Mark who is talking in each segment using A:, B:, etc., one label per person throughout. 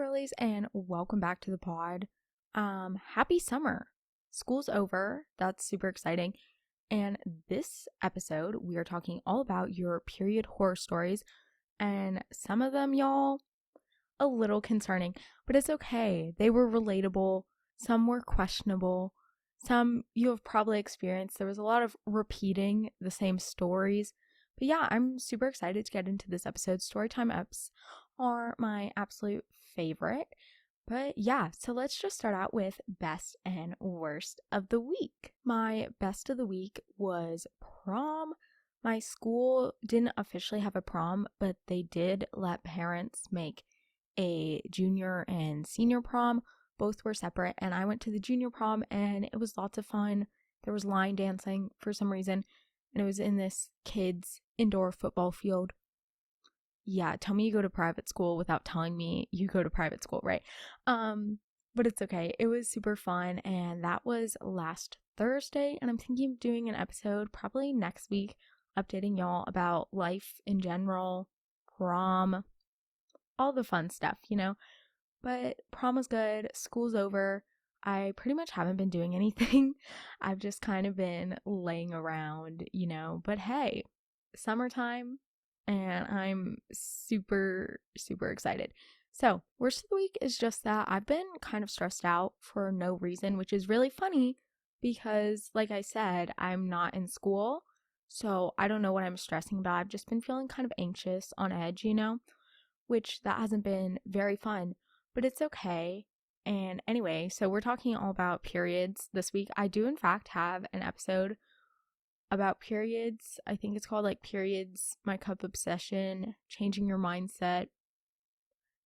A: girlies, and welcome back to the pod. Happy summer. School's over. That's super exciting. And this episode, we are talking all about your period horror stories. And some of them, y'all, a little concerning, but it's okay. They were relatable. Some were questionable. Some you have probably experienced. There was a lot of repeating the same stories. But yeah, I'm super excited to get into this episode. Storytime eps are my absolute favorite. But yeah, so let's just start out with best and worst of the week. My best of the week was prom. My school didn't officially have a prom, but they did let parents make a junior and senior prom. Both were separate, and I went to the junior prom, and it was lots of fun. There was line dancing for some reason, and it was in this kids' indoor football field. Yeah, tell me you go to private school without telling me you go to private school, right? But it's okay. It was super fun, and that was last Thursday, and I'm thinking of doing an episode probably next week, updating y'all about life in general, prom, all the fun stuff, But prom was good, school's over. I pretty much haven't been doing anything. I've just kind of been laying around, But hey, summertime, and I'm super, super excited. So, worst of the week is just that I've been kind of stressed out for no reason, which is really funny because, like I said, I'm not in school. So, I don't know what I'm stressing about. I've just been feeling kind of anxious, on edge, which that hasn't been very fun, but it's okay. And anyway, so we're talking all about periods this week. I do, in fact, have an episode about periods. I think it's called Periods, My Cup Obsession, Changing Your Mindset,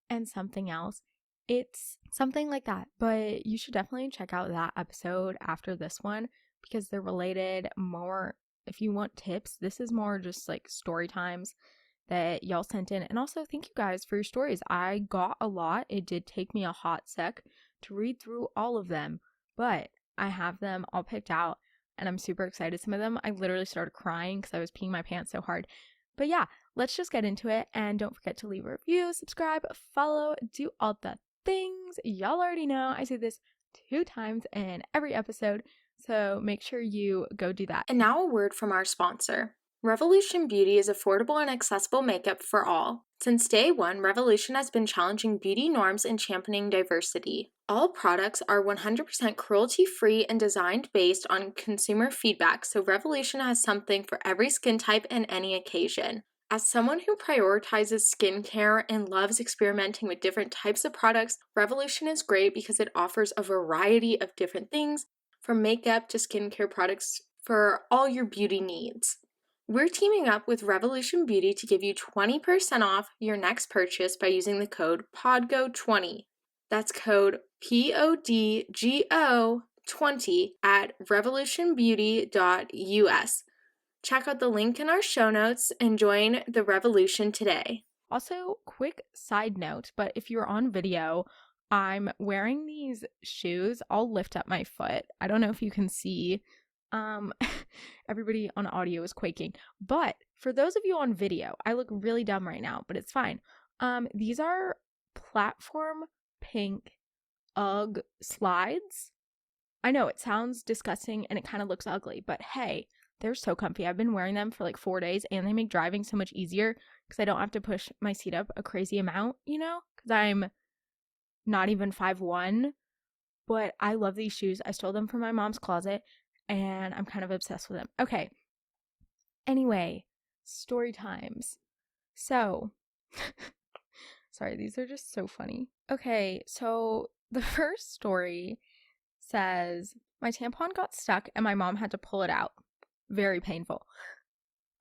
A: and something else. It's something like that, but you should definitely check out that episode after this one because they're related more. If you want tips, this is more just story times that y'all sent in. And also, thank you guys for your stories. I got a lot. It did take me a hot sec to read through all of them, but I have them all picked out and I'm super excited. Some of them I literally started crying because I was peeing my pants so hard. But yeah, let's just get into it. And don't forget to leave a review, subscribe, follow, do all the things. Y'all already know I say this 2 times in every episode, so make sure you go do that. And now a word from our sponsor. Revolution Beauty is affordable and accessible makeup for all. Since day one, Revolution has been challenging beauty norms and championing diversity. All products are 100% cruelty-free and designed based on consumer feedback, so Revolution has something for every skin type and any occasion. As someone who prioritizes skincare and loves experimenting with different types of products, Revolution is great because it offers a variety of different things, from makeup to skincare products for all your beauty needs. We're teaming up with Revolution Beauty to give you 20% off your next purchase by using the code PODGO20. That's code PODGO20 at revolutionbeauty.us. Check out the link in our show notes and join the revolution today. Also, quick side note, but if you're on video, I'm wearing these shoes. I'll lift up my foot. I don't know if you can see. Everybody on audio is quaking, but for those of you on video, I look really dumb right now, but it's fine. These are platform pink UGG slides. I know it sounds disgusting and it kind of looks ugly, but hey, they're so comfy. I've been wearing them for 4 days and they make driving so much easier because I don't have to push my seat up a crazy amount, because I'm not even 5'1", but I love these shoes. I stole them from my mom's closet and I'm kind of obsessed with them. Okay. Anyway, story times. So, sorry, these are just so funny. Okay, so the first story says, my tampon got stuck and my mom had to pull it out. Very painful.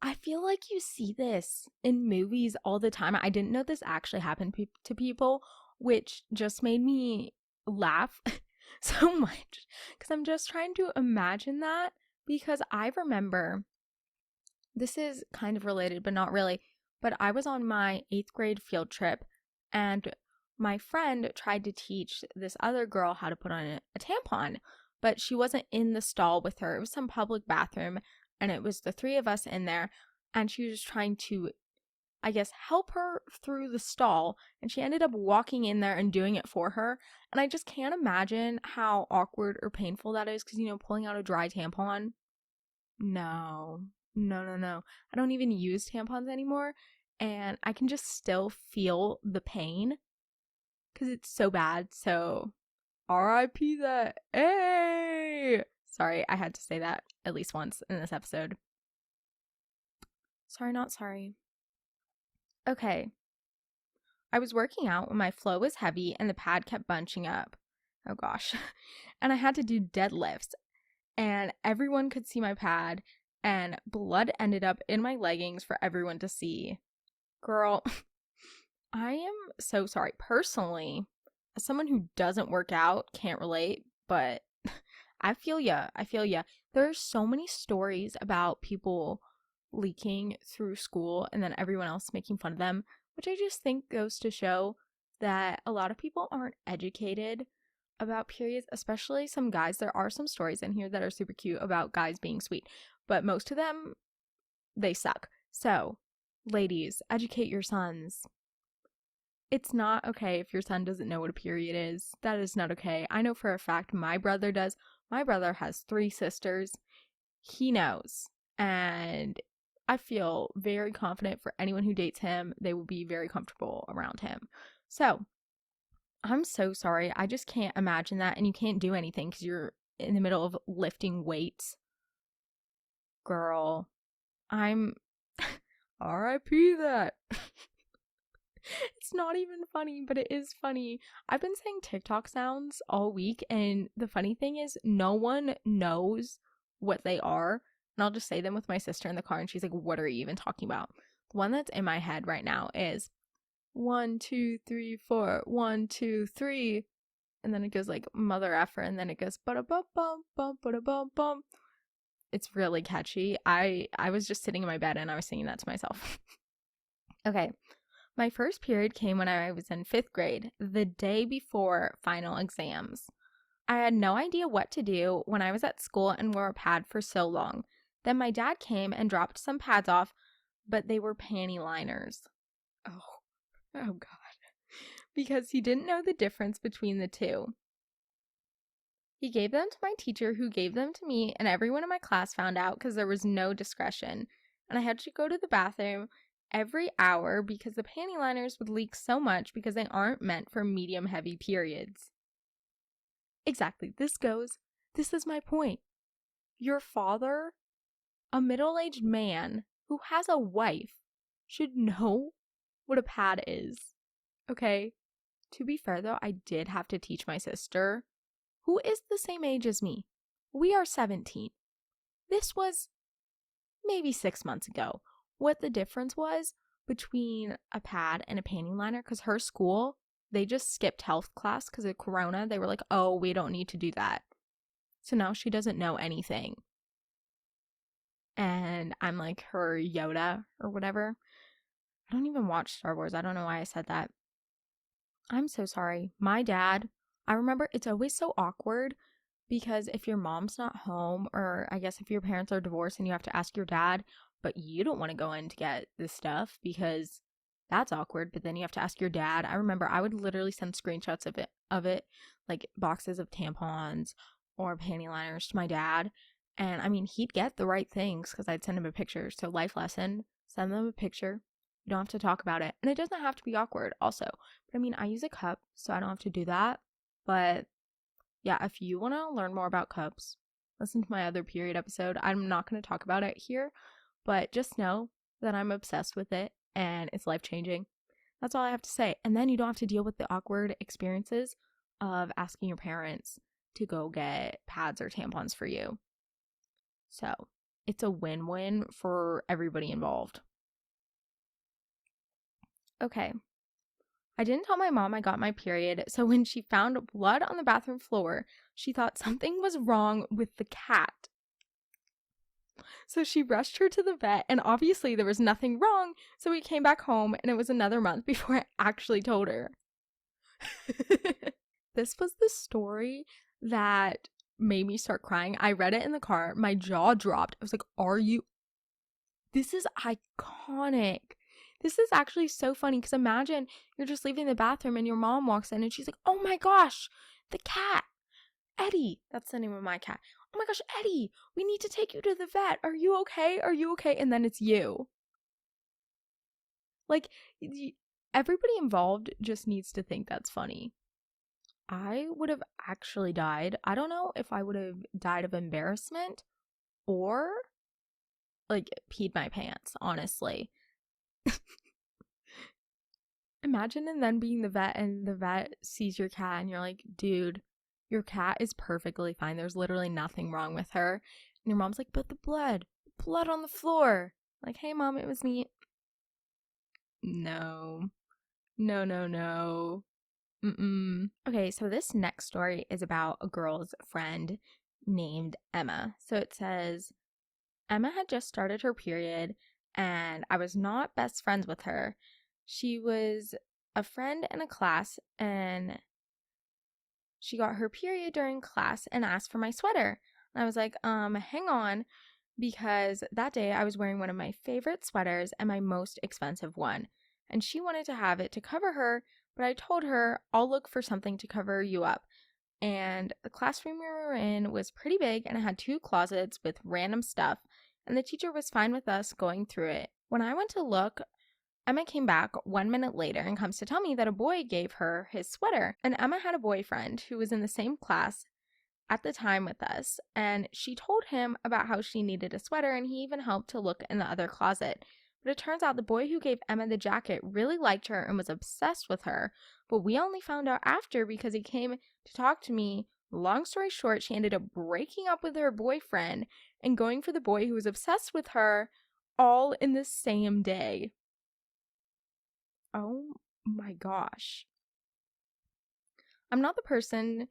A: I feel like you see this in movies all the time. I didn't know this actually happened to people, which just made me laugh so much because I'm just trying to imagine that, because I remember, this is kind of related but not really, but I was on my 8th grade field trip and my friend tried to teach this other girl how to put on a tampon, but she wasn't in the stall with her. It was some public bathroom and it was the 3 of us in there, and she was trying to, I guess, help her through the stall, and she ended up walking in there and doing it for her. And I just can't imagine how awkward or painful that is, because, pulling out a dry tampon. No. I don't even use tampons anymore, and I can just still feel the pain because it's so bad. So, RIP that. Hey! Sorry, I had to say that at least once in this episode. Sorry, not sorry. Okay. I was working out when my flow was heavy and the pad kept bunching up. Oh gosh. And I had to do deadlifts, and everyone could see my pad, and blood ended up in my leggings for everyone to see. Girl, I am so sorry. Personally, as someone who doesn't work out, can't relate, but I feel ya. There's so many stories about people leaking through school and then everyone else making fun of them, which I just think goes to show that a lot of people aren't educated about periods, especially some guys. There are some stories in here that are super cute about guys being sweet, but most of them, they suck. So, ladies, educate your sons. It's not okay if your son doesn't know what a period is. That is not okay. I know for a fact my brother does. My brother has 3 sisters. He knows. And I feel very confident for anyone who dates him. They will be very comfortable around him. So, I'm so sorry. I just can't imagine that. And you can't do anything because you're in the middle of lifting weights. Girl, I'm RIP that. It's not even funny, but it is funny. I've been saying TikTok sounds all week, and the funny thing is no one knows what they are. And I'll just say them with my sister in the car, and she's like, what are you even talking about? The one that's in my head right now is 1, 2, 3, 4, 1, 2, 3. And then it goes like mother effer, and then it goes ba-da-bum-bum-bum. It's really catchy. I was just sitting in my bed and I was singing that to myself. Okay. My first period came when I was in 5th grade, the day before final exams. I had no idea what to do when I was at school and wore a pad for so long. Then my dad came and dropped some pads off, but they were panty liners. Oh God. Because he didn't know the difference between the two. He gave them to my teacher, who gave them to me, and everyone in my class found out because there was no discretion. And I had to go to the bathroom every hour because the panty liners would leak so much because they aren't meant for medium heavy periods. Exactly. This is my point. Your father, a middle-aged man who has a wife, should know what a pad is. Okay? To be fair though, I did have to teach my sister, who is the same age as me. We are 17. This was maybe 6 months ago. What the difference was between a pad and a panty liner, because her school, they just skipped health class because of Corona. They were like, oh, we don't need to do that. So now she doesn't know anything. And I'm like her Yoda or whatever. I don't even watch Star Wars. I don't know why I said that. I'm so sorry. My dad, I remember it's always so awkward because if your mom's not home, or I guess if your parents are divorced and you have to ask your dad, but you don't want to go in to get this stuff because that's awkward, but then you have to ask your dad. I remember I would literally send screenshots of it, like boxes of tampons or panty liners to my dad. And I mean, he'd get the right things because I'd send him a picture. So life lesson, send them a picture. You don't have to talk about it. And it doesn't have to be awkward also. But I mean, I use a cup, so I don't have to do that. But yeah, if you want to learn more about cups, listen to my other period episode. I'm not going to talk about it here, but just know that I'm obsessed with it and it's life-changing. That's all I have to say. And then you don't have to deal with the awkward experiences of asking your parents to go get pads or tampons for you. So it's a win-win for everybody involved. Okay. I didn't tell my mom I got my period, so when she found blood on the bathroom floor, she thought something was wrong with the cat. So she rushed her to the vet, and obviously there was nothing wrong, so we came back home, and it was another month before I actually told her. This was the story that made me start crying. I read it in the car. My jaw dropped. I was like, this is iconic. This is actually so funny because imagine you're just leaving the bathroom and your mom walks in and she's like, oh my gosh, the cat, Eddie. That's the name of my cat. Oh my gosh, Eddie, we need to take you to the vet. Are you okay? Are you okay? And then it's you. Like, everybody involved just needs to think that's funny. I would have actually died. I don't know if I would have died of embarrassment or like peed my pants, honestly. Imagine and then being the vet and the vet sees your cat and you're like, dude, your cat is perfectly fine. There's literally nothing wrong with her. And your mom's like, but the blood on the floor. Like, hey mom, it was me. No. Okay, so this next story is about a girl's friend named Emma. So it says, Emma had just started her period and I was not best friends with her. She was a friend in a class and she got her period during class and asked for my sweater. And I was like, hang on, because that day I was wearing one of my favorite sweaters and my most expensive one. And she wanted to have it to cover her, but I told her I'll look for something to cover you up. And the classroom we were in was pretty big and it had 2 closets with random stuff, and the teacher was fine with us going through it. When I went to look, Emma came back 1 minute later and comes to tell me that a boy gave her his sweater. And Emma had a boyfriend who was in the same class at the time with us, and she told him about how she needed a sweater, and he even helped to look in the other closet. But it turns out the boy who gave Emma the jacket really liked her and was obsessed with her, but we only found out after because he came to talk to me. Long story short, she ended up breaking up with her boyfriend and going for the boy who was obsessed with her, all in the same day. Oh my gosh. I'm not the person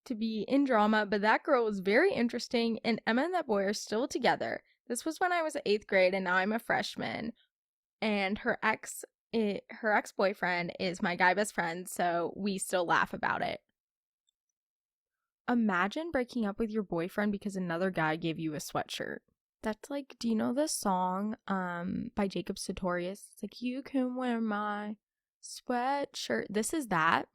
A: to be in drama, but that girl was very interesting, and Emma and that boy are still together. This was when I was 8th grade and now I'm a freshman, and her ex-boyfriend is my guy best friend, so we still laugh about it. Imagine breaking up with your boyfriend because another guy gave you a sweatshirt. That's like, do you know the song by Jacob Sartorius? It's like, you can wear my sweatshirt. This is that.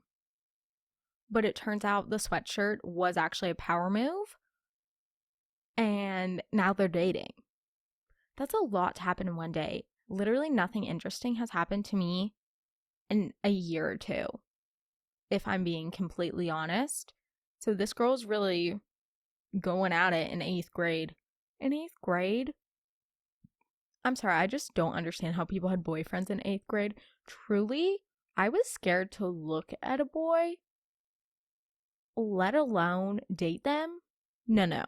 A: But it turns out the sweatshirt was actually a power move. And now they're dating. That's a lot to happen in one day. Literally nothing interesting has happened to me in a year or two, if I'm being completely honest. So this girl's really going at it in 8th grade. In 8th grade? I'm sorry, I just don't understand how people had boyfriends in 8th grade. Truly, I was scared to look at a boy, let alone date them. No.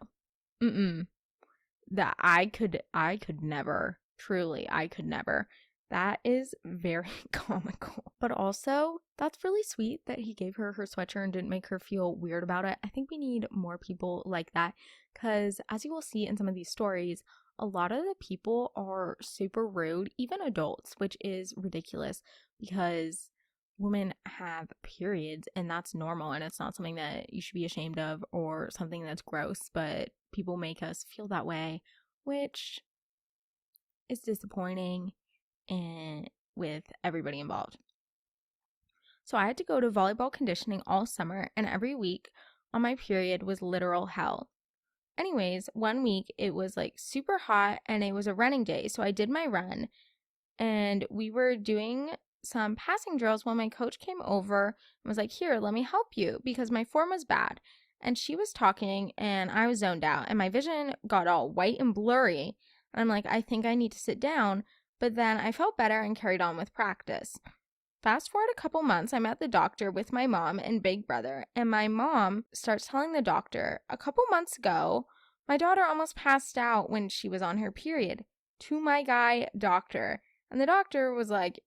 A: That I could never. Truly, I could never. That is very comical. But also, that's really sweet that he gave her her sweatshirt and didn't make her feel weird about it. I think we need more people like that because, as you will see in some of these stories, a lot of the people are super rude, even adults, which is ridiculous because women have periods and that's normal and it's not something that you should be ashamed of or something that's gross, but people make us feel that way, which is disappointing and with everybody involved. So I had to go to volleyball conditioning all summer, and every week on my period was literal hell. Anyways, one week it was like super hot and it was a running day, so I did my run and we were doing some passing drills when my coach came over and was like, here, let me help you, because my form was bad. And she was talking and I was zoned out and my vision got all white and blurry. And I'm like, I think I need to sit down. But then I felt better and carried on with practice. Fast forward a couple months, I'm at the doctor with my mom and big brother, and my mom starts telling the doctor, a couple months ago, my daughter almost passed out when she was on her period, to my guy doctor. And the doctor was like,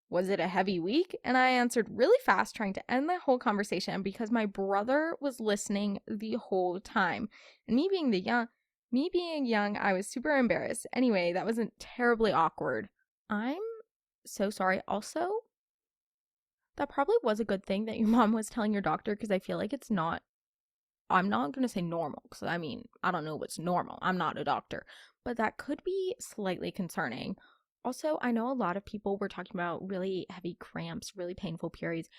A: was it a heavy week? And I answered really fast, trying to end the whole conversation because my brother was listening the whole time. And me being young, I was super embarrassed. Anyway, that wasn't terribly awkward. I'm so sorry. Also, that probably was a good thing that your mom was telling your doctor, because I feel like I'm not going to say normal, because I mean, I don't know what's normal. I'm not a doctor. But that could be slightly concerning. Also, I know a lot of people were talking about really heavy cramps, really painful periods.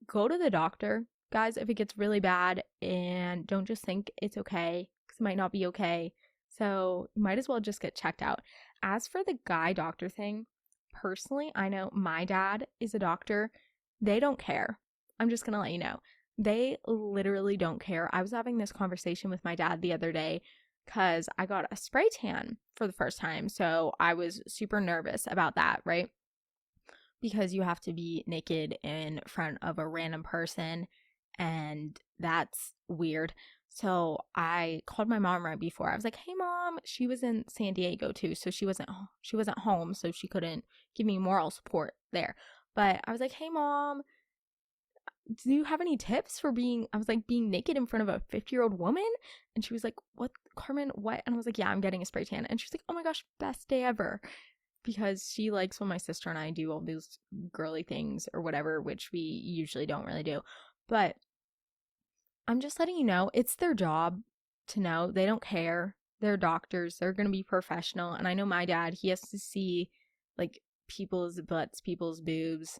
A: Go to the doctor, guys, if it gets really bad, and don't just think it's okay, because it might not be okay. So you might as well just get checked out. As for the guy doctor thing, personally, I know my dad is a doctor. They don't care. I'm just gonna let you know. They literally don't care. I was having this conversation with my dad the other day because I got a spray tan for the first time. So I was super nervous about that, right? Because you have to be naked in front of a random person, and that's weird. So I called my mom right before. I was like, "Hey mom," she was in San Diego too, so she wasn't home, so she couldn't give me moral support there. But I was like, "Hey mom, do you have any tips for being," I was like, "being naked in front of a 50-year-old woman?" And she was like, "What, Carmen, what?" And I was like, "Yeah, I'm getting a spray tan." And she's like, "Oh my gosh, best day ever." Because she likes when my sister and I do all these girly things or whatever, which we usually don't really do. But I'm just letting you know, it's their job to know. They don't care. They're doctors. They're going to be professional. And I know my dad, he has to see like people's butts, people's boobs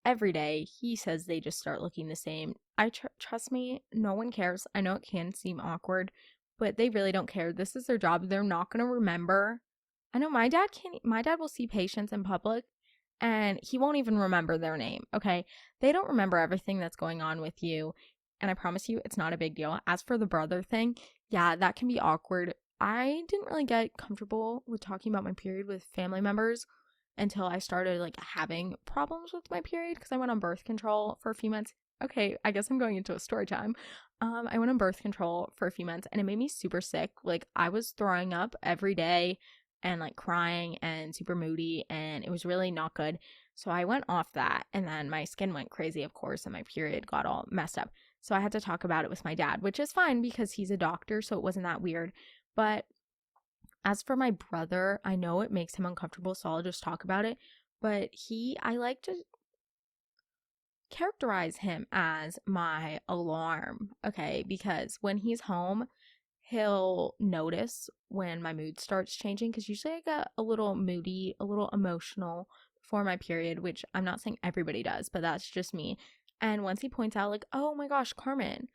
A: every day. He says they just start looking the same. Trust me, no one cares. I know it can seem awkward, but they really don't care. This is their job. They're not going to remember. I know my dad will see patients in public and he won't even remember their name, okay? They don't remember everything that's going on with you. And I promise you, it's not a big deal. As for the brother thing, yeah, that can be awkward. I didn't really get comfortable with talking about my period with family members until I started like having problems with my period because I went on birth control for a few months. Okay, I guess I'm going into a story time. I went on birth control for a few months and it made me super sick. Like I was throwing up every day and like crying and super moody, and it was really not good. So I went off that, and then my skin went crazy, of course, and my period got all messed up. So I had to talk about it with my dad, which is fine because he's a doctor, so it wasn't that weird. But as for my brother, I know it makes him uncomfortable, so I'll just talk about it. But I like to characterize him as my alarm, okay? Because when he's home, he'll notice when my mood starts changing because usually I get a little moody, a little emotional before my period, which I'm not saying everybody does, but that's just me. And once he points out, like, "Oh my gosh, Carmen,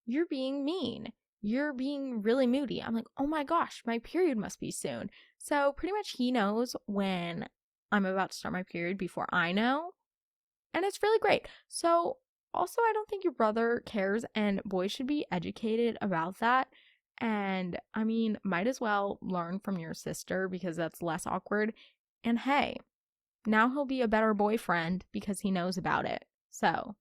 A: you're being mean. You're being really moody." I'm like, "Oh my gosh, my period must be soon." So pretty much he knows when I'm about to start my period before I know. And it's really great. So also, I don't think your brother cares, and boys should be educated about that. And I mean, might as well learn from your sister because that's less awkward. And hey, now he'll be a better boyfriend because he knows about it. So,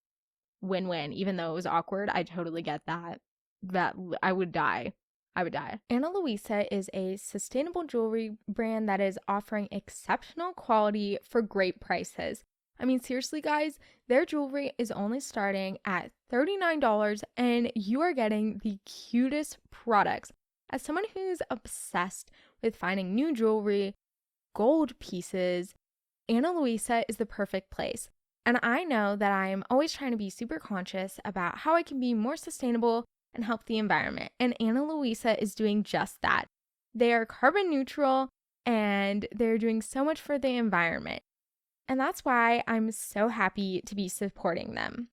A: win-win. Even though it was awkward, I totally get that. That I would die. I would die. Ana Luisa is a sustainable jewelry brand that is offering exceptional quality for great prices. I mean, seriously, guys, their jewelry is only starting at $39 and you are getting the cutest products. As someone who's obsessed with finding new jewelry, gold pieces, Ana Luisa is the perfect place. And I know that I'm always trying to be super conscious about how I can be more sustainable and help the environment. And Ana Luisa is doing just that. They are carbon neutral and they're doing so much for the environment. And that's why I'm so happy to be supporting them.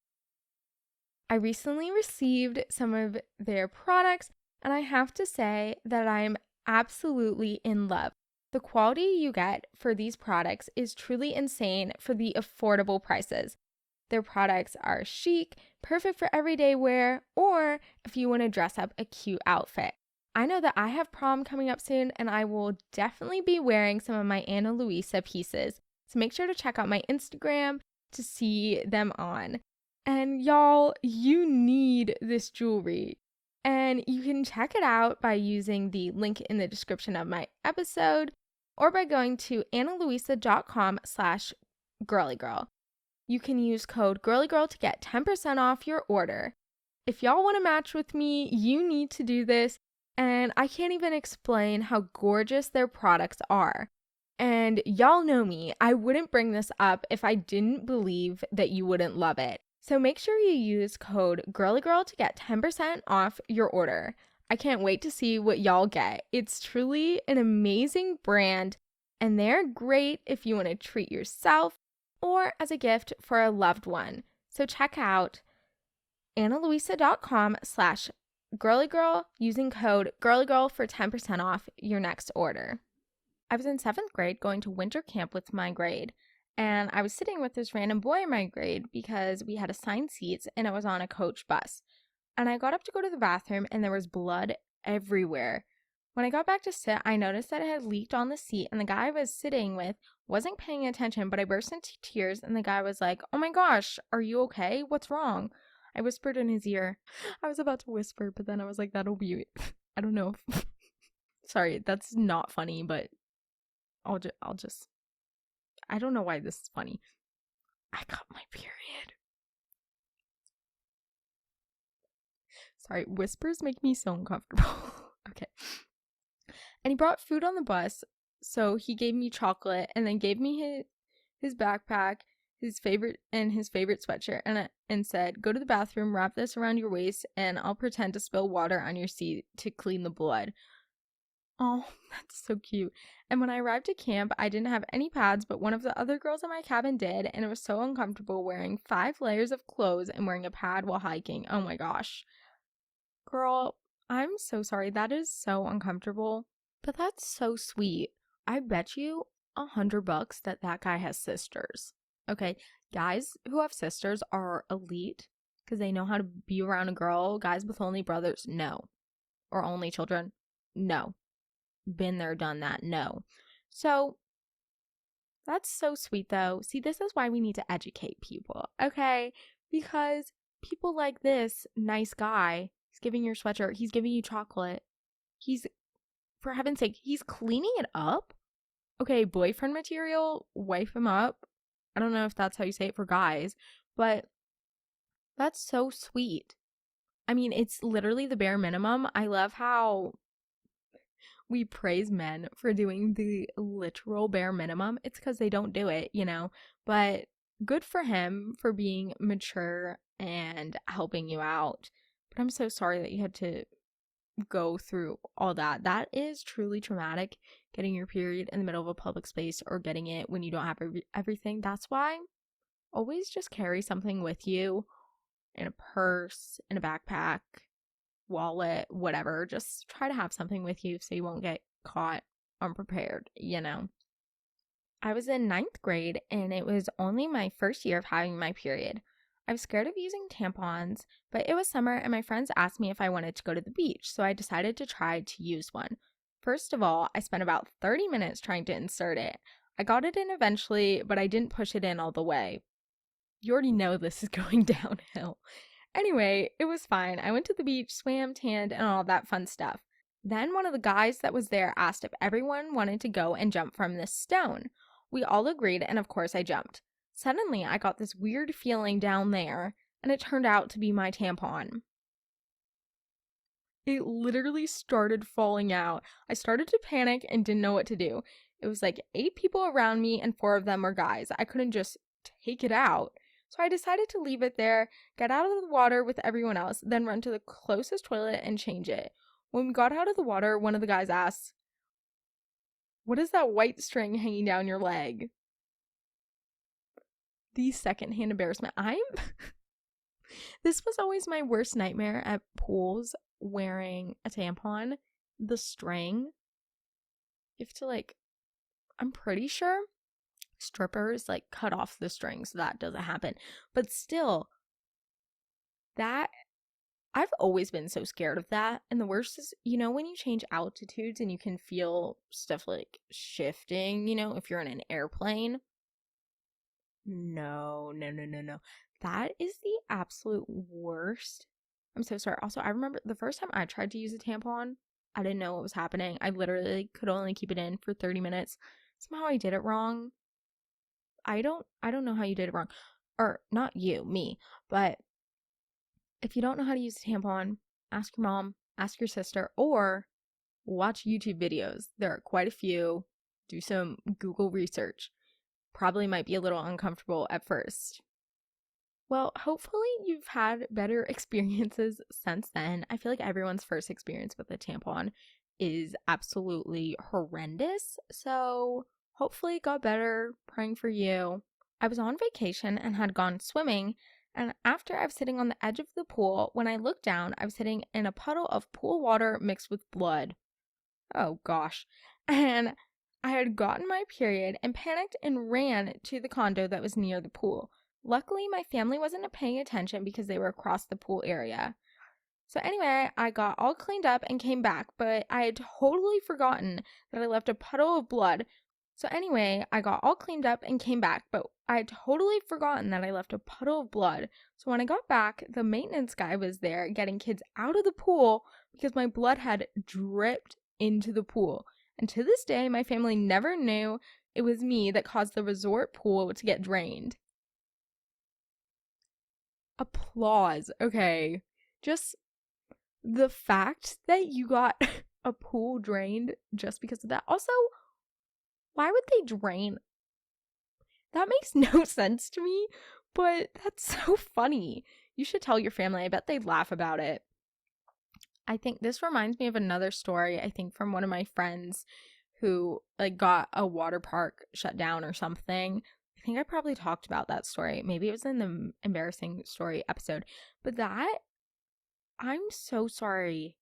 A: I recently received some of their products, and I have to say that I'm absolutely in love. The quality you get for these products is truly insane for the affordable prices. Their products are chic, perfect for everyday wear, or if you want to dress up a cute outfit. I know that I have prom coming up soon, and I will definitely be wearing some of my Ana Luisa pieces. So make sure to check out my Instagram to see them on. And y'all, you need this jewelry. And you can check it out by using the link in the description of my episode or by going to analuisa.com/girlygirl. You can use code girlygirl to get 10% off your order. If y'all want to match with me, you need to do this. And I can't even explain how gorgeous their products are. And y'all know me, I wouldn't bring this up if I didn't believe that you wouldn't love it. So make sure you use code GIRLYGIRL to get 10% off your order. I can't wait to see what y'all get. It's truly an amazing brand, And they're great if you want to treat yourself or as a gift for a loved one. So check out analuisa.com/girlygirl using code girlygirl for 10% off your next order. I was in 7th grade going to winter camp with my grade, and I was sitting with this random boy in my grade because we had assigned seats and it was on a coach bus. And I got up to go to the bathroom and there was blood everywhere. When I got back to sit, I noticed that it had leaked on the seat, and the guy I was sitting with wasn't paying attention, but I burst into tears and the guy was like, "Oh my gosh, are you okay? What's wrong?" I whispered in his ear. I was about to whisper, but then I was like, that'll be, I don't know. Sorry, that's not funny, but I'll just, I don't know why this is funny. I got my period. Sorry, whispers make me so uncomfortable. Okay. And he brought food on the bus, so he gave me chocolate and then gave me his backpack, his favorite sweatshirt, and said, "Go to the bathroom, wrap this around your waist, and I'll pretend to spill water on your seat to clean the blood." Oh, that's so cute. And when I arrived at camp, I didn't have any pads, but one of the other girls in my cabin did, and it was so uncomfortable wearing 5 layers of clothes and wearing a pad while hiking. Oh my gosh. Girl, I'm so sorry. That is so uncomfortable. But that's so sweet. I bet you $100 that guy has sisters. Okay, guys who have sisters are elite because they know how to be around a girl. Guys with only brothers, no. Or only children, no. Been there, done that, no. So that's so sweet though. See, this is why we need to educate people, okay? Because people like this nice guy, he's giving you your sweatshirt, he's giving you chocolate, he's, for heaven's sake, he's cleaning it up. Okay, boyfriend material, wife him up. I don't know if that's how you say it for guys, but that's so sweet. I mean, it's literally the bare minimum. I love how we praise men for doing the literal bare minimum. It's because they don't do it, but good for him for being mature and helping you out. But I'm so sorry that you had to go through all that. That is truly traumatic, getting your period in the middle of a public space or getting it when you don't have everything. That's why always just carry something with you, in a purse, in a backpack, wallet, whatever. Just try to have something with you so you won't get caught unprepared. I was in 9th grade and it was only my first year of having my period. I was scared of using tampons, but it was summer and my friends asked me if I wanted to go to the beach, so I decided to try to use one. First of all, I spent about 30 minutes trying to insert it. I got it in eventually, but I didn't push it in all the way. You already know this is going downhill. Anyway, it was fine. I went to the beach, swam, tanned, and all that fun stuff. Then one of the guys that was there asked if everyone wanted to go and jump from this stone. We all agreed, and of course I jumped. Suddenly, I got this weird feeling down there, and it turned out to be my tampon. It literally started falling out. I started to panic and didn't know what to do. It was like 8 people around me, and 4 of them were guys. I couldn't just take it out. So I decided to leave it there, get out of the water with everyone else, then run to the closest toilet and change it. When we got out of the water, one of the guys asked, "What is that white string hanging down your leg?" The secondhand embarrassment. This was always my worst nightmare at pools, wearing a tampon. The string. You have to I'm pretty sure strippers cut off the string so that doesn't happen. But still, that, I've always been so scared of that. And the worst is, when you change altitudes and you can feel stuff shifting, if you're in an airplane. No. That is the absolute worst. I'm so sorry. Also, I remember the first time I tried to use a tampon, I didn't know what was happening. I literally could only keep it in for 30 minutes. Somehow I did it wrong. I don't know how you did it wrong. Or not you, me. But if you don't know how to use a tampon, ask your mom, ask your sister, or watch YouTube videos. There are quite a few. Do some Google research. Probably might be a little uncomfortable at first. Well, hopefully you've had better experiences since then. I feel like everyone's first experience with a tampon is absolutely horrendous. So Hopefully it got better. Praying for you. I was on vacation and had gone swimming, and after I was sitting on the edge of the pool, when I looked down, I was sitting in a puddle of pool water mixed with blood. Oh gosh. And I had gotten my period and panicked and ran to the condo that was near the pool. Luckily, my family wasn't paying attention because they were across the pool area. So anyway, I got all cleaned up and came back, but I had totally forgotten that I left a puddle of blood. So anyway, I got all cleaned up and came back, but I had totally forgotten that I left a puddle of blood. So when I got back, the maintenance guy was there getting kids out of the pool because my blood had dripped into the pool. And to this day, my family never knew it was me that caused the resort pool to get drained. Applause. Okay. Just the fact that you got a pool drained just because of that. Also, why would they drain? That makes no sense to me, but that's so funny. You should tell your family. I bet they'd laugh about it. I think this reminds me of another story, I think from one of my friends who got a water park shut down or something. I think I probably talked about that story. Maybe it was in the embarrassing story episode. But that, I'm so sorry.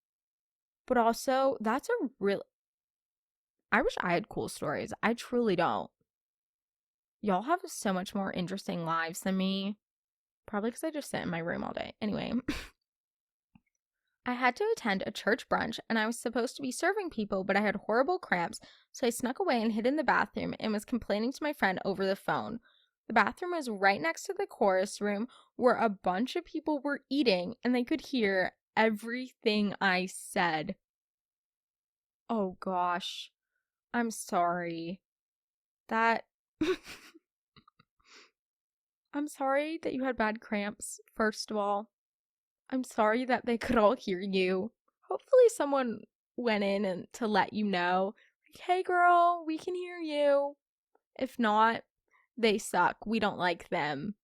A: But also, that's a real... I wish I had cool stories. I truly don't. Y'all have so much more interesting lives than me. Probably because I just sit in my room all day. Anyway. I had to attend a church brunch, and I was supposed to be serving people, but I had horrible cramps, so I snuck away and hid in the bathroom and was complaining to my friend over the phone. The bathroom was right next to the chorus room where a bunch of people were eating, and they could hear everything I said. Oh gosh. I'm sorry. That... I'm sorry that you had bad cramps, first of all. I'm sorry that they could all hear you. Hopefully someone went in and to let you know, hey girl, we can hear you. If not, they suck. We don't like them.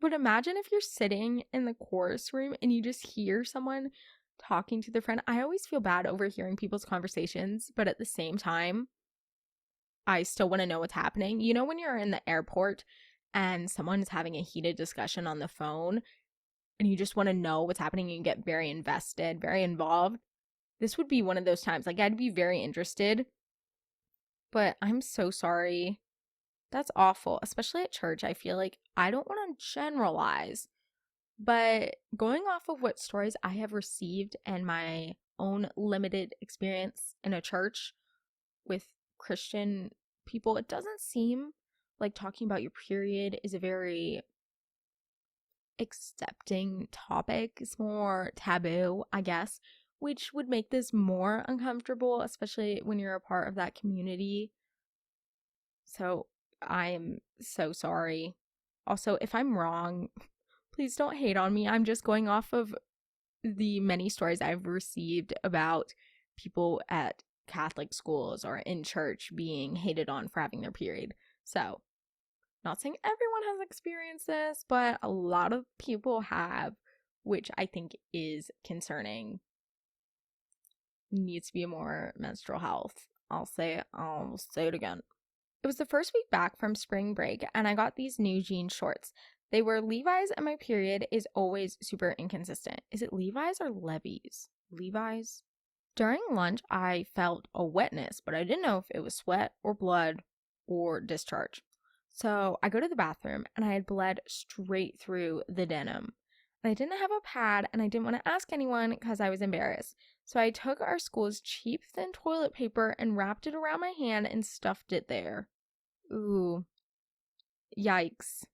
A: But imagine if you're sitting in the chorus room and you just hear someone talking to their friend. I always feel bad overhearing people's conversations, but at the same time, I still want to know what's happening. You know, when you're in the airport and someone is having a heated discussion on the phone and you just want to know what's happening and you get very invested, very involved. This would be one of those times. I'd be very interested. But I'm so sorry. That's awful, especially at church. I feel like I don't want to generalize, but going off of what stories I have received and my own limited experience in a church with Christian people, it doesn't seem like talking about your period is a very accepting topic. It's more taboo, I guess, which would make this more uncomfortable, especially when you're a part of that community. So I'm so sorry. Also, if I'm wrong, please don't hate on me. I'm just going off of the many stories I've received about people at Catholic schools or in church being hated on for having their period. So, not saying everyone has experienced this, but a lot of people have, which I think is concerning. Needs to be more menstrual health. I'll say it again. It was the first week back from spring break, and I got these new jean shorts. They were Levi's, and my period is always super inconsistent. Is it Levi's or Levi's? Levi's? During lunch, I felt a wetness, but I didn't know if it was sweat or blood or discharge. So I go to the bathroom, and I had bled straight through the denim. And I didn't have a pad, and I didn't want to ask anyone because I was embarrassed. So I took our school's cheap thin toilet paper and wrapped it around my hand and stuffed it there. Ooh. Yikes.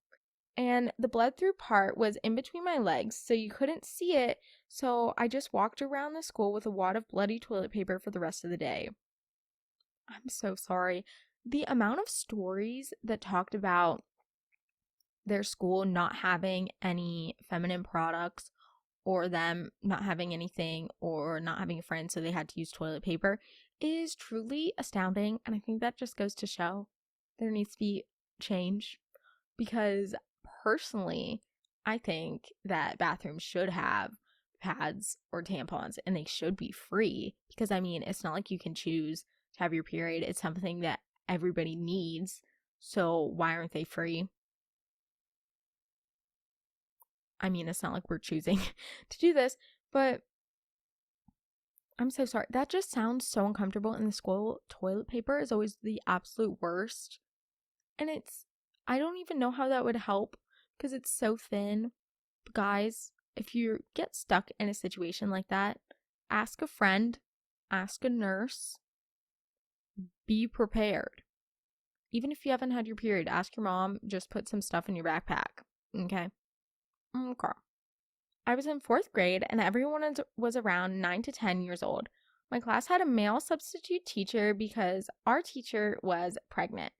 A: And the bled through part was in between my legs, so you couldn't see it, so I just walked around the school with a wad of bloody toilet paper for the rest of the day. I'm so sorry. The amount of stories that talked about their school not having any feminine products or them not having anything or not having friends so they had to use toilet paper is truly astounding, and I think that just goes to show there needs to be change, because personally I think that bathrooms should have pads or tampons and they should be free, because I mean, it's not like you can choose to have your period. It's something that everybody needs. So why aren't they free? I mean, it's not like we're choosing to do this, but I'm so sorry. That just sounds so uncomfortable. And the school toilet paper is always the absolute worst. And I don't even know how that would help because it's so thin. But guys, if you get stuck in a situation like that, ask a friend, ask a nurse, be prepared. Even if you haven't had your period, ask your mom, just put some stuff in your backpack. Okay? Okay. I was in 4th grade and everyone was around 9 to 10 years old. My class had a male substitute teacher because our teacher was pregnant.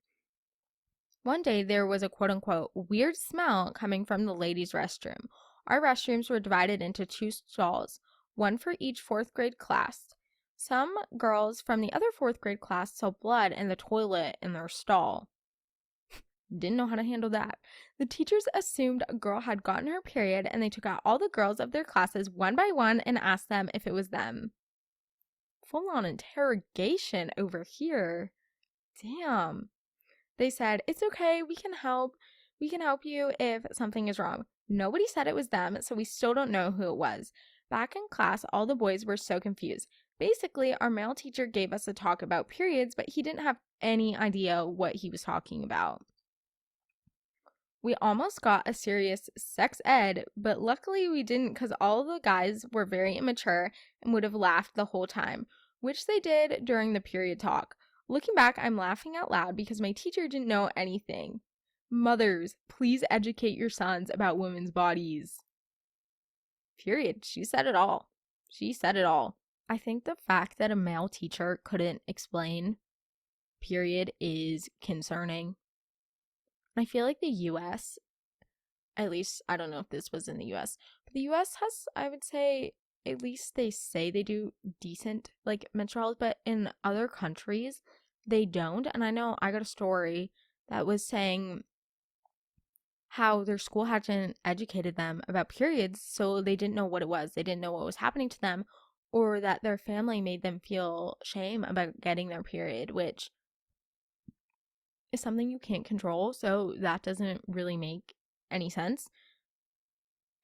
A: One day there was a quote-unquote weird smell coming from the ladies' restroom. Our restrooms were divided into 2 stalls, one for each 4th grade class. Some girls from the other 4th grade class saw blood in the toilet in their stall. Didn't know how to handle that. The teachers assumed a girl had gotten her period and they took out all the girls of their classes one by one and asked them if it was them. Full on interrogation over here. Damn. They said, "It's okay, we can help. We can help you if something is wrong." Nobody said it was them, so we still don't know who it was. Back in class, all the boys were so confused. Basically, our male teacher gave us a talk about periods, but he didn't have any idea what he was talking about. We almost got a serious sex ed, but luckily we didn't because all of the guys were very immature and would have laughed the whole time, which they did during the period talk. Looking back, I'm laughing out loud because my teacher didn't know anything. Mothers, please educate your sons about women's bodies. Period. She said it all. She said it all. I think the fact that a male teacher couldn't explain period is concerning. I feel like the US, at least, I don't know if this was in the US, but the US has, I would say, at least they say they do decent, like, menstrual health, but in other countries, they don't. And I know I got a story that was saying how their school hadn't educated them about periods, so they didn't know what it was. They didn't know what was happening to them, or that their family made them feel shame about getting their period, which is something you can't control, so that doesn't really make any sense.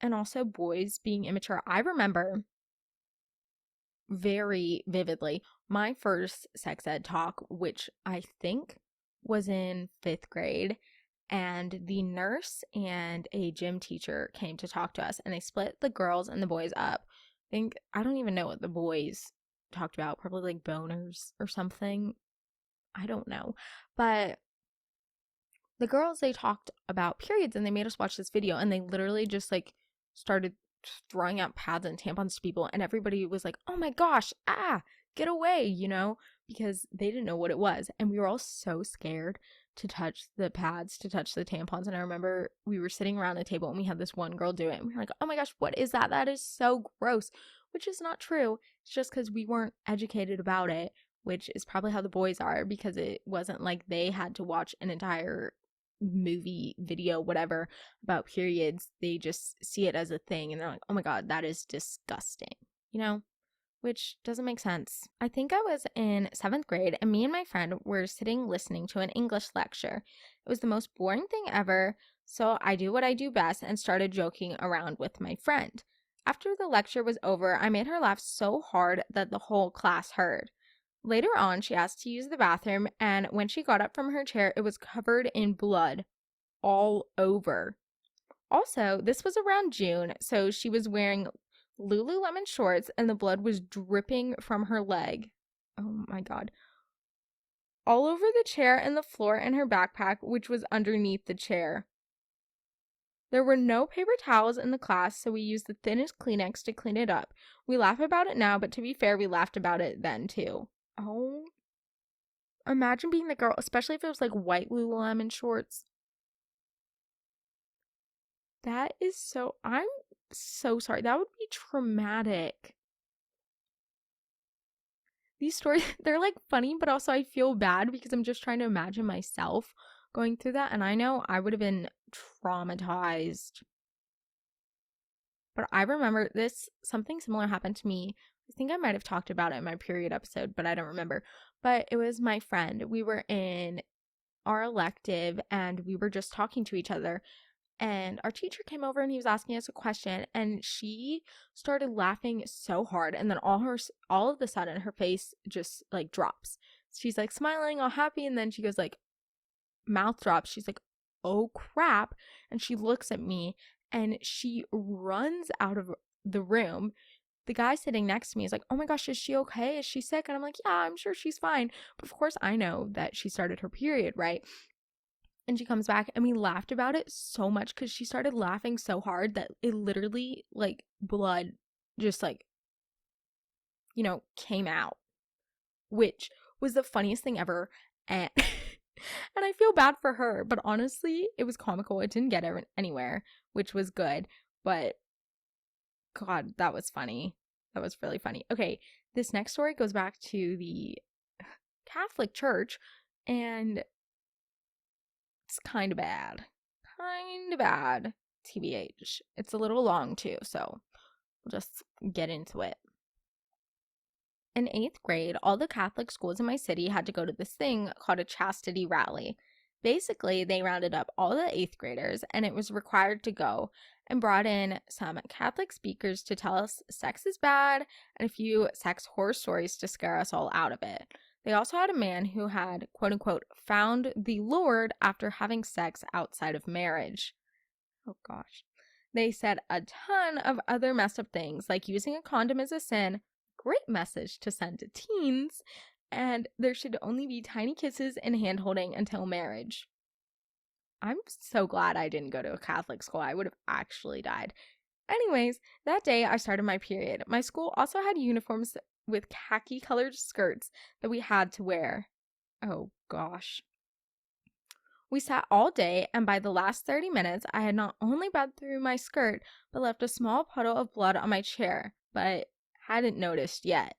A: And also boys being immature. I remember very vividly my first sex ed talk, which I think was in 5th grade, and the nurse and a gym teacher came to talk to us, and they split the girls and the boys up. I don't even know what the boys talked about, probably like boners or something. I don't know. But the girls, they talked about periods and they made us watch this video, and they literally just like started throwing out pads and tampons to people, and everybody was like, "Oh my gosh, get away," because they didn't know what it was. And we were all so scared to touch the pads, to touch the tampons. And I remember we were sitting around a table and we had this one girl do it, and we were like, "Oh my gosh, what is that? That is so gross," which is not true. It's just because we weren't educated about it, which is probably how the boys are, because it wasn't like they had to watch an entire movie, video, whatever about periods. They just see it as a thing and they're like, "Oh my god, that is disgusting," which doesn't make sense. I think I was in 7th grade and me and my friend were sitting listening to an English lecture. It was the most boring thing ever, so I do what I do best and started joking around with my friend. After the lecture was over, I made her laugh so hard that the whole class heard. Later on, she asked to use the bathroom, and when she got up from her chair, it was covered in blood all over. Also, this was around June, so she was wearing Lululemon shorts and the blood was dripping from her leg. Oh my god. All over the chair and the floor and her backpack, which was underneath the chair. There were no paper towels in the class, so we used the thinnest Kleenex to clean it up. We laugh about it now, but to be fair, we laughed about it then too. Oh, imagine being the girl, especially if it was like white Lululemon shorts. I'm so sorry. That would be traumatic. These stories, they're like funny, but also I feel bad because I'm just trying to imagine myself going through that. And I know I would have been traumatized. But I remember something similar happened to me I think I might have talked about it in my period episode, but I don't remember. But it was my friend. We were in our elective and we were just talking to each other. And our teacher came over and he was asking us a question, and she started laughing so hard, and then all of the sudden her face just like drops. She's like smiling all happy, and then she goes like, mouth drops. She's like, oh crap. And she looks at me and she runs out of the room. The guy sitting next to me is like, oh my gosh, is she okay? Is she sick? And I'm like, yeah, I'm sure she's fine. But of course I know that she started her period, right? And she comes back and we laughed about it so much because she started laughing so hard that it literally, like, blood just, like, came out, which was the funniest thing ever. And and I feel bad for her, but honestly, it was comical. It didn't get anywhere, which was good. But God, that was funny. That was really funny. Okay, this next story goes back to the Catholic Church, and it's kind of bad. Kind of bad. TBH. It's a little long too, so we'll just get into it. In 8th grade, all the Catholic schools in my city had to go to this thing called a chastity rally. Basically, they rounded up all the 8th graders, and it was required to go, and brought in some Catholic speakers to tell us sex is bad and a few sex horror stories to scare us all out of it. They also had a man who had, quote unquote, found the Lord after having sex outside of marriage. Oh gosh. They said a ton of other messed up things, like using a condom is a sin, great message to send to teens, and there should only be tiny kisses and hand holding until marriage. I'm so glad I didn't go to a Catholic school. I would have actually died. Anyways, that day I started my period. My school also had uniforms with khaki colored skirts that we had to wear. Oh gosh. We sat all day, and by the last 30 minutes, I had not only bled through my skirt, but left a small puddle of blood on my chair, but hadn't noticed yet.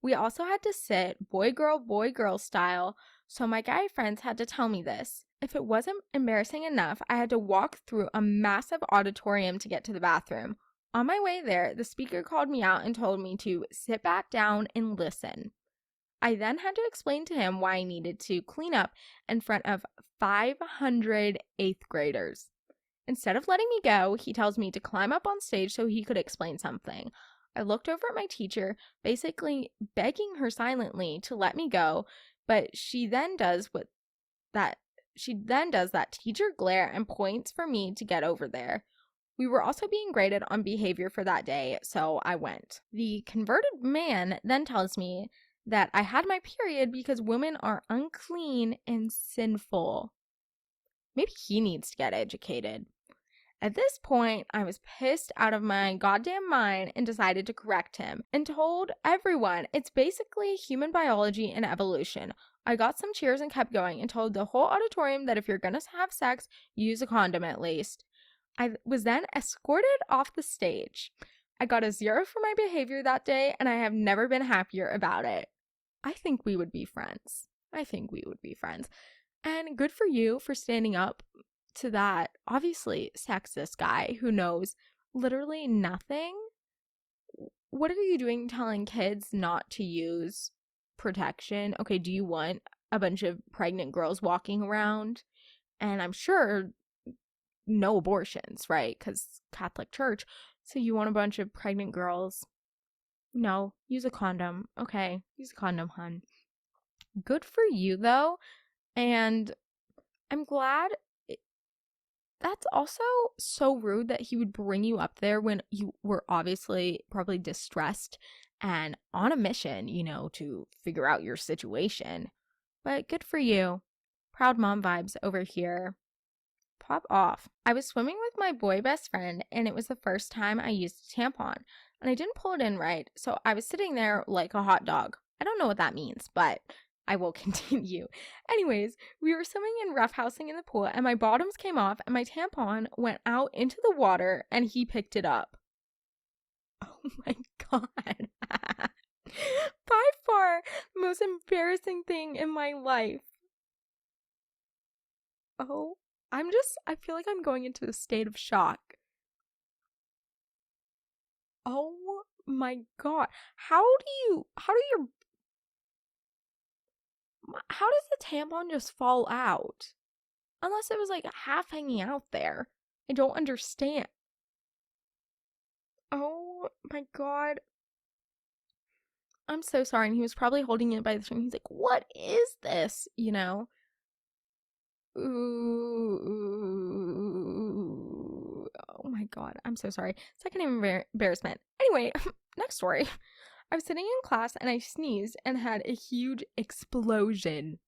A: We also had to sit boy girl style, so my guy friends had to tell me this. If it wasn't embarrassing enough, I had to walk through a massive auditorium to get to the bathroom. On my way there, the speaker called me out and told me to sit back down and listen. I then had to explain to him why I needed to clean up in front of 500 8th graders. Instead of letting me go, he tells me to climb up on stage so he could explain something. I looked over at my teacher, basically begging her silently to let me go, but she then does that teacher glare and points for me to get over there. We were also being graded on behavior for that day, so I went. The converted man then tells me that I had my period because women are unclean and sinful. Maybe he needs to get educated. At this point, I was pissed out of my goddamn mind and decided to correct him and told everyone it's basically human biology and evolution. I got some cheers and kept going and told the whole auditorium that if you're gonna have sex, use a condom at least. I was then escorted off the stage. I got a 0 for my behavior that day, and I have never been happier about it. I think we would be friends. And good for you for standing up to that obviously sexist guy who knows literally nothing. What are you doing telling kids not to use protection? Okay, do you want a bunch of pregnant girls walking around? And I'm sure no abortions, right? Because Catholic Church. So you want a bunch of pregnant girls? No, use a condom. Okay, use a condom, hun. Good for you, though. And I'm glad. That's also so rude that he would bring you up there when you were obviously probably distressed and on a mission, to figure out your situation. But good for you. Proud mom vibes over here. Pop off. I was swimming with my boy best friend, and it was the first time I used a tampon, and I didn't pull it in right, so I was sitting there like a hot dog. I don't know what that means, but I will continue. Anyways, we were swimming and roughhousing in the pool, and my bottoms came off, and my tampon went out into the water, and he picked it up. Oh my god. By far, the most embarrassing thing in my life. Oh, I feel like I'm going into a state of shock. Oh my God. How does the tampon just fall out? Unless it was like half hanging out there. I don't understand. Oh my God. I'm so sorry. And he was probably holding it by the string. He's like, what is this? You know? Ooh. Oh my God. I'm so sorry. Second embarrassment. Anyway, next story. I was sitting in class and I sneezed and had a huge explosion.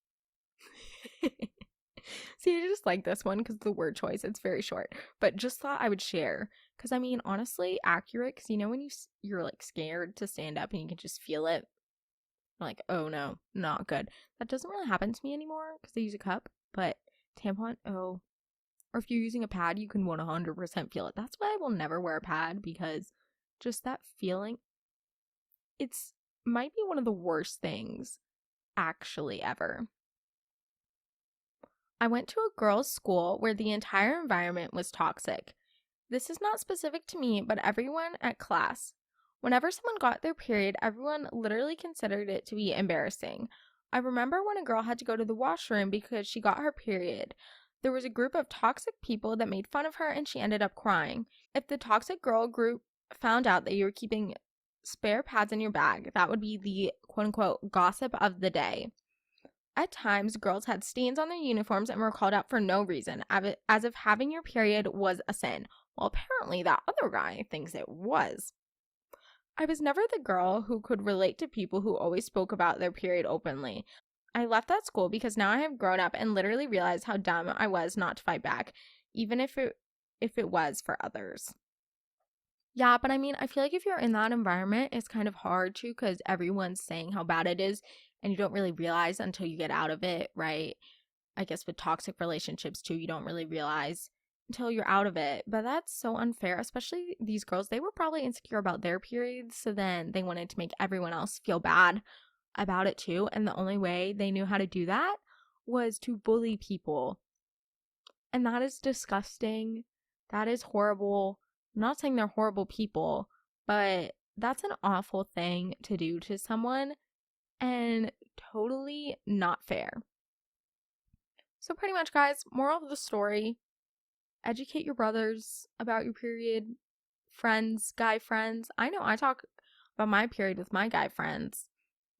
A: See, I just like this one because of the word choice. It's very short, but just thought I would share because I mean, honestly, accurate. Because you know when you're like scared to stand up and you can just feel it, like, oh no, not good. That doesn't really happen to me anymore because I use a cup, but tampon, oh, or if you're using a pad, you can 100% feel it. That's why I will never wear a pad because just that feeling, it's might be one of the worst things actually ever. I went to a girls' school where the entire environment was toxic. This is not specific to me, but everyone at class. Whenever someone got their period, everyone literally considered it to be embarrassing. I remember when a girl had to go to the washroom because she got her period. There was a group of toxic people that made fun of her and she ended up crying. If the toxic girl group found out that you were keeping spare pads in your bag, that would be the quote-unquote gossip of the day. At times, girls had stains on their uniforms and were called out for no reason, as if having your period was a sin. Well, apparently that other guy thinks it was. I was never the girl who could relate to people who always spoke about their period openly. I left that school because now I have grown up and literally realized how dumb I was not to fight back, even if it was for others. Yeah, but I mean, I feel like if you're in that environment, it's kind of hard to because everyone's saying how bad it is and you don't really realize until you get out of it, right? I guess with toxic relationships too, you don't really realize until you're out of it. But that's so unfair, especially these girls. They were probably insecure about their periods, so then they wanted to make everyone else feel bad about it too. And the only way they knew how to do that was to bully people. And that is disgusting. That is horrible. I'm not saying they're horrible people, but that's an awful thing to do to someone and totally not fair. So pretty much, guys, moral of the story, educate your brothers about your period, friends, guy friends. I know I talk about my period with my guy friends.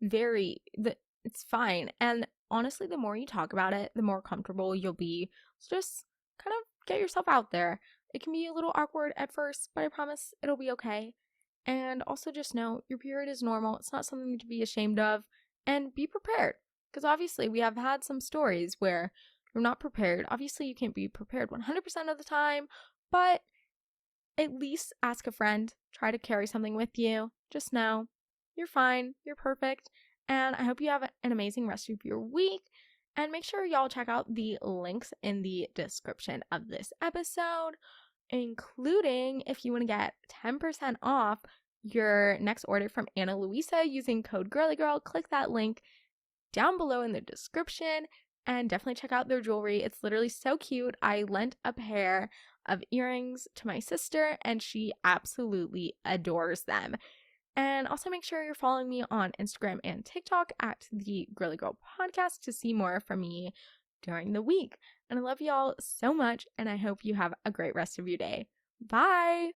A: It's fine. And honestly, the more you talk about it, the more comfortable you'll be. So just kind of get yourself out there. It can be a little awkward at first, but I promise it'll be okay. And also just know your period is normal. It's not something to be ashamed of. And be prepared. Because obviously we have had some stories where you're not prepared. Obviously you can't be prepared 100% of the time, but at least ask a friend. Try to carry something with you. Just know you're fine. You're perfect. And I hope you have an amazing rest of your week. And make sure y'all check out the links in the description of this episode, including if you want to get 10% off your next order from Ana Luisa using code GirlyGirl. Click that link down below in the description and definitely check out their jewelry. It's literally so cute. I lent a pair of earrings to my sister and she absolutely adores them. And also make sure you're following me on Instagram and TikTok at the Girly Girl Podcast to see more from me during the week. And I love y'all so much and I hope you have a great rest of your day. Bye!